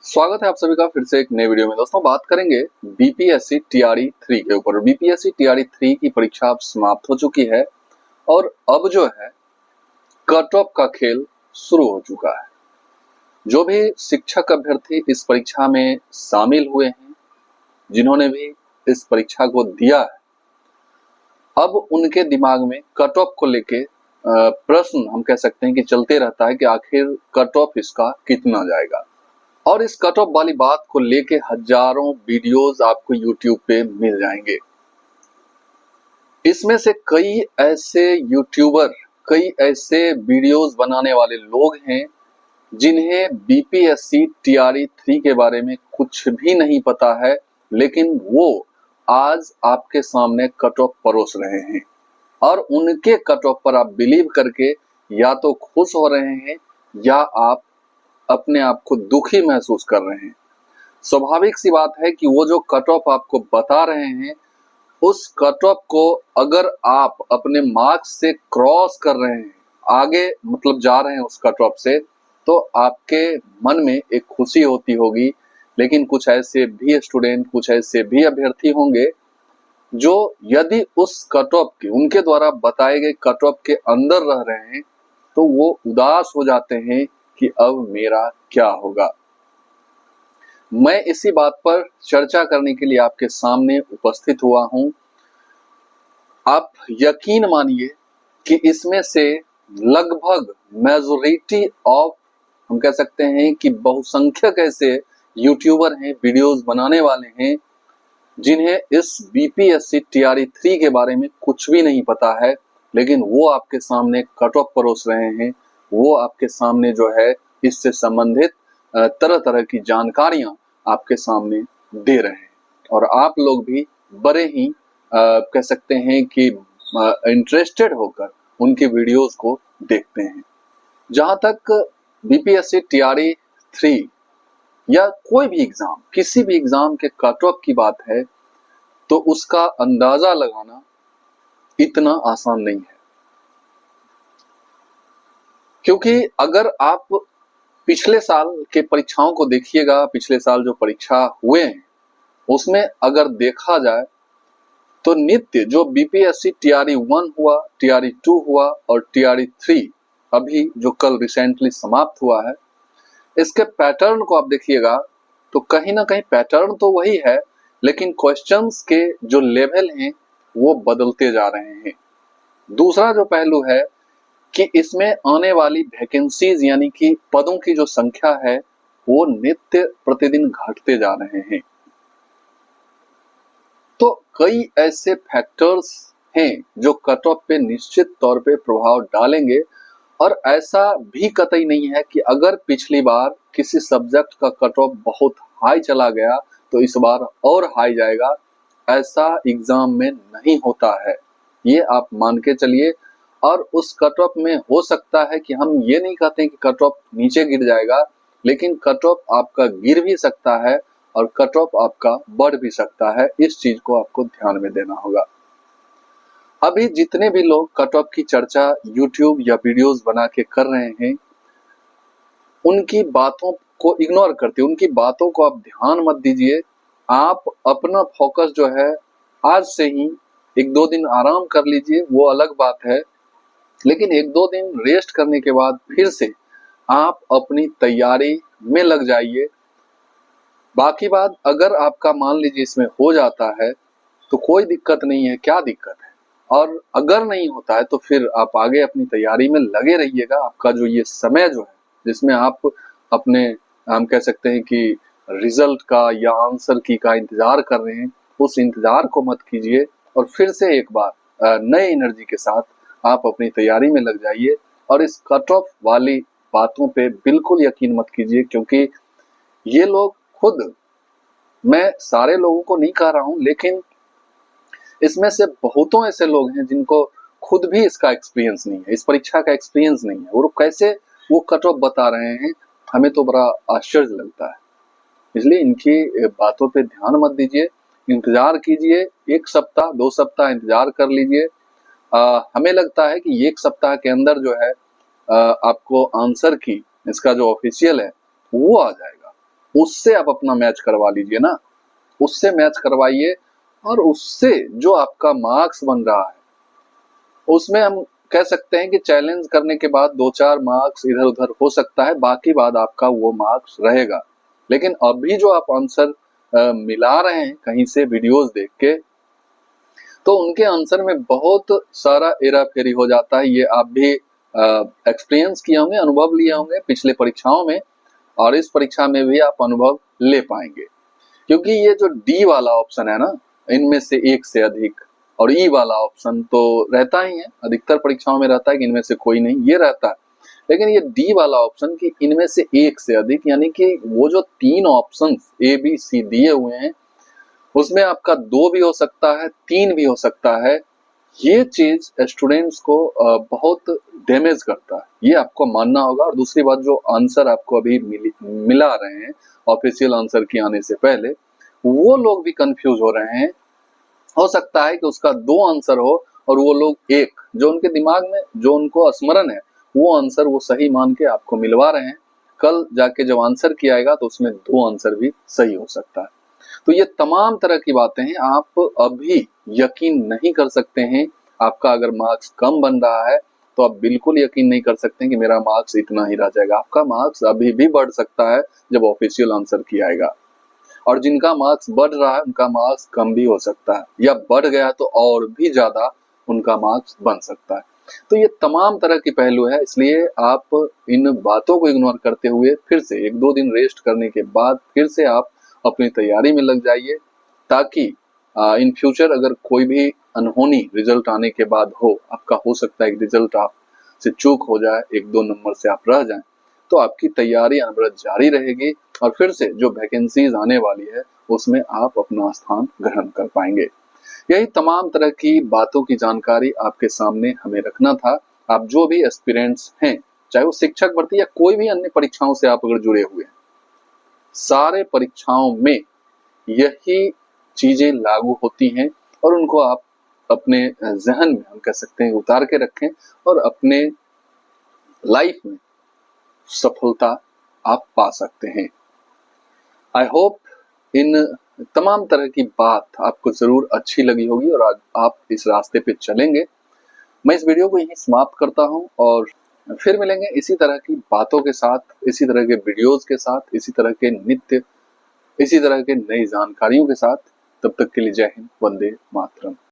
स्वागत है आप सभी का फिर से एक नए वीडियो में। दोस्तों बात करेंगे बीपीएससी टीआरई 3 के ऊपर। बीपीएससी टीआरई 3 की परीक्षा अब समाप्त हो चुकी है और अब जो है कट ऑफ का खेल शुरू हो चुका है। जो भी शिक्षक अभ्यर्थी इस परीक्षा में शामिल हुए हैं, जिन्होंने भी इस परीक्षा को दिया है, अब उनके दिमाग में कट ऑफ को लेके प्रश्न हम कह सकते हैं कि चलते रहता है कि आखिर कट ऑफ इसका कितना जाएगा। और इस कट ऑफ वाली बात को लेके हजारों वीडियोस आपको YouTube पे मिल जाएंगे। इसमें से कई ऐसे यूट्यूबर, कई ऐसे वीडियोस बनाने वाले लोग हैं जिन्हें बीपीएससी टीआरई 3 के बारे में कुछ भी नहीं पता है, लेकिन वो आज आपके सामने कट ऑफ परोस रहे हैं और उनके कट ऑफ पर आप बिलीव करके या तो खुश हो रहे हैं या आप अपने आप को दुखी महसूस कर रहे हैं। स्वाभाविक सी बात है कि वो जो कट ऑफ आपको बता रहे हैं, उस कट ऑफ को अगर आप अपने मार्क्स से क्रॉस कर रहे हैं, आगे मतलब जा रहे हैं उस कट ऑफ से, तो आपके मन में एक खुशी होती होगी। लेकिन कुछ ऐसे भी स्टूडेंट, कुछ ऐसे भी अभ्यर्थी होंगे जो यदि उस कट ऑफ के, उनके द्वारा बताए गए कट ऑफ के अंदर रह रहे हैं, तो वो उदास हो जाते हैं कि अब मेरा क्या होगा। मैं इसी बात पर चर्चा करने के लिए आपके सामने उपस्थित हुआ हूं। आप यकीन मानिए कि इसमें से लगभग मेजॉरिटी ऑफ, हम कह सकते हैं कि बहुसंख्यक ऐसे यूट्यूबर हैं, वीडियोस बनाने वाले हैं, जिन्हें इस बीपीएससी टीआरई 3 के बारे में कुछ भी नहीं पता है, लेकिन वो आपके सामने कट ऑफ परोस रहे हैं। वो आपके सामने जो है इससे संबंधित तरह तरह की जानकारियां आपके सामने दे रहे हैं और आप लोग भी बड़े ही कह सकते हैं कि इंटरेस्टेड होकर उनके वीडियोस को देखते हैं। जहां तक बीपीएससी टीआरई 3 या कोई भी एग्जाम, किसी भी एग्जाम के कट ऑफ की बात है, तो उसका अंदाजा लगाना इतना आसान नहीं है। क्योंकि अगर आप पिछले साल के परीक्षाओं को देखिएगा, पिछले साल जो परीक्षा हुए हैं उसमें अगर देखा जाए तो नित्य जो बीपीएससी टीआरई 1 हुआ, टीआरई 2 हुआ और टीआरई 3 अभी जो कल रिसेंटली समाप्त हुआ है, इसके पैटर्न को आप देखिएगा तो कहीं ना कहीं पैटर्न तो वही है, लेकिन क्वेश्चंस के जो लेवल हैं वो बदलते जा रहे हैं। दूसरा जो पहलू है कि इसमें आने वाली वैकेंसीज यानी कि पदों की जो संख्या है वो नित्य प्रतिदिन घटते जा रहे हैं। तो कई ऐसे फैक्टर्स हैं जो कट ऑफ पे निश्चित तौर पे प्रभाव डालेंगे और ऐसा भी कतई नहीं है कि अगर पिछली बार किसी सब्जेक्ट का कट ऑफ बहुत हाई चला गया तो इस बार और हाई जाएगा। ऐसा एग्जाम में नहीं होता है, ये आप मान के चलिए। और उस कट ऑफ में हो सकता है कि हम ये नहीं कहते कि कट ऑफ नीचे गिर जाएगा, लेकिन कट ऑफ आपका गिर भी सकता है और कट ऑफ आपका बढ़ भी सकता है। इस चीज को आपको ध्यान में देना होगा। अभी जितने भी लोग कट ऑफ की चर्चा YouTube या वीडियोस बना के कर रहे हैं, उनकी बातों को इग्नोर करते, उनकी बातों को आप ध्यान मत दीजिए। आप अपना फोकस जो है आज से ही 1-2 दिन आराम कर लीजिए, वो अलग बात है, लेकिन 1-2 दिन रेस्ट करने के बाद फिर से आप अपनी तैयारी में लग जाइए। बाकी बात अगर आपका मान लीजिए इसमें हो जाता है तो कोई दिक्कत नहीं है, क्या दिक्कत है, और अगर नहीं होता है तो फिर आप आगे अपनी तैयारी में लगे रहिएगा। आपका जो ये समय जो है जिसमें आप अपने, हम कह सकते हैं कि रिजल्ट का या आंसर की का इंतजार कर रहे हैं, उस इंतजार को मत कीजिए और फिर से एक बार नए एनर्जी के साथ आप अपनी तैयारी में लग जाइए। और इस कट ऑफ वाली बातों पे बिल्कुल यकीन मत कीजिए, क्योंकि ये लोग खुद, मैं सारे लोगों को नहीं कह रहा हूं, लेकिन इसमें से बहुतों ऐसे लोग हैं जिनको खुद भी इसका एक्सपीरियंस नहीं है, इस परीक्षा का एक्सपीरियंस नहीं है, और कैसे वो कट ऑफ बता रहे हैं, हमें तो बड़ा आश्चर्य लगता है। इसलिए इनकी बातों पे ध्यान मत दीजिए, इंतजार कीजिए, 1 सप्ताह 2 सप्ताह इंतजार कर लीजिए। हमें लगता है कि 1 सप्ताह के अंदर जो है आपको आंसर की, इसका जो ऑफिशियल है वो आ जाएगा। उससे आप अपना मैच करवा लीजिए ना, उससे मैच करवाइए और उससे जो आपका मार्क्स बन रहा है उसमें हम कह सकते हैं कि चैलेंज करने के बाद 2-4 मार्क्स इधर उधर हो सकता है, बाकी बाद आपका वो मार्क्स रहेगा। लेकिन अभी जो आप आंसर मिला रहे हैं कहीं से वीडियोस देख के, तो उनके आंसर में बहुत सारा हेरा फेरी हो जाता है। ये आप भी एक्सपीरियंस किए होंगे, अनुभव लिए होंगे पिछले परीक्षाओं में, और इस परीक्षा में भी आप अनुभव ले पाएंगे। क्योंकि ये जो डी वाला ऑप्शन है ना, इनमें से एक से अधिक, और ई वाला ऑप्शन तो रहता ही है, अधिकतर परीक्षाओं में रहता है कि इनमें से कोई नहीं, ये रहता है। लेकिन ये डी वाला ऑप्शन कि इनमें से एक से अधिक, यानी कि वो जो 3 ऑप्शन ए बी सी दिए हुए हैं उसमें आपका 2 भी हो सकता है, 3 भी हो सकता है। ये चीज स्टूडेंट्स को बहुत डैमेज करता है, ये आपको मानना होगा। और दूसरी बात, जो आंसर आपको अभी मिला रहे हैं ऑफिशियल आंसर के आने से पहले, वो लोग भी कंफ्यूज हो रहे हैं। हो सकता है कि उसका 2 आंसर हो और वो लोग एक, जो उनके दिमाग में जो उनको स्मरण है वो आंसर वो सही मान के आपको मिलवा रहे हैं। कल जाके जब आंसर किया आएगा तो उसमें 2 आंसर भी सही हो सकता है। तो ये तमाम तरह की बातें हैं, आप अभी यकीन नहीं कर सकते हैं। आपका अगर मार्क्स कम बन रहा है तो आप बिल्कुल यकीन नहीं कर सकते हैं कि मेरा मार्क्स इतना ही रह जाएगा। आपका मार्क्स अभी भी बढ़ सकता है जब ऑफिशियल आंसर किया आएगा। और जिनका मार्क्स बढ़ रहा है उनका मार्क्स कम भी हो सकता है, या बढ़ गया तो और भी ज्यादा उनका मार्क्स बन सकता है। तो ये तमाम तरह की पहलू है, इसलिए आप इन बातों को इग्नोर करते हुए फिर से 1-2 दिन रेस्ट करने के बाद फिर से आप अपनी तैयारी में लग जाइए, ताकि इन फ्यूचर अगर कोई भी अनहोनी रिजल्ट आने के बाद हो, आपका हो सकता है कि रिजल्ट आप से चूक हो जाए, 1-2 नंबर से आप रह जाएं, तो आपकी तैयारी अनवरत जारी रहेगी और फिर से जो वैकेंसीज आने वाली है उसमें आप अपना स्थान ग्रहण कर पाएंगे। यही तमाम तरह की बातों की जानकारी आपके सामने हमें रखना था। आप जो भी एस्पिरेंट्स हैं, चाहे वो शिक्षक भर्ती या कोई भी अन्य परीक्षाओं से आप अगर जुड़े हुए हैं, सारे परीक्षाओं में यही चीजें लागू होती हैं और उनको आप अपने जहन में, हम कह सकते हैं, उतार के रखें और अपने लाइफ में सफलता आप पा सकते हैं। आई होप इन तमाम तरह की बात आपको जरूर अच्छी लगी होगी और आज आप इस रास्ते पे चलेंगे। मैं इस वीडियो को यहीं समाप्त करता हूं और फिर मिलेंगे इसी तरह की बातों के साथ, इसी तरह के वीडियोस के साथ, इसी तरह के इसी तरह के नई जानकारियों के साथ। तब तक के लिए जय हिंद, वंदे मातरम।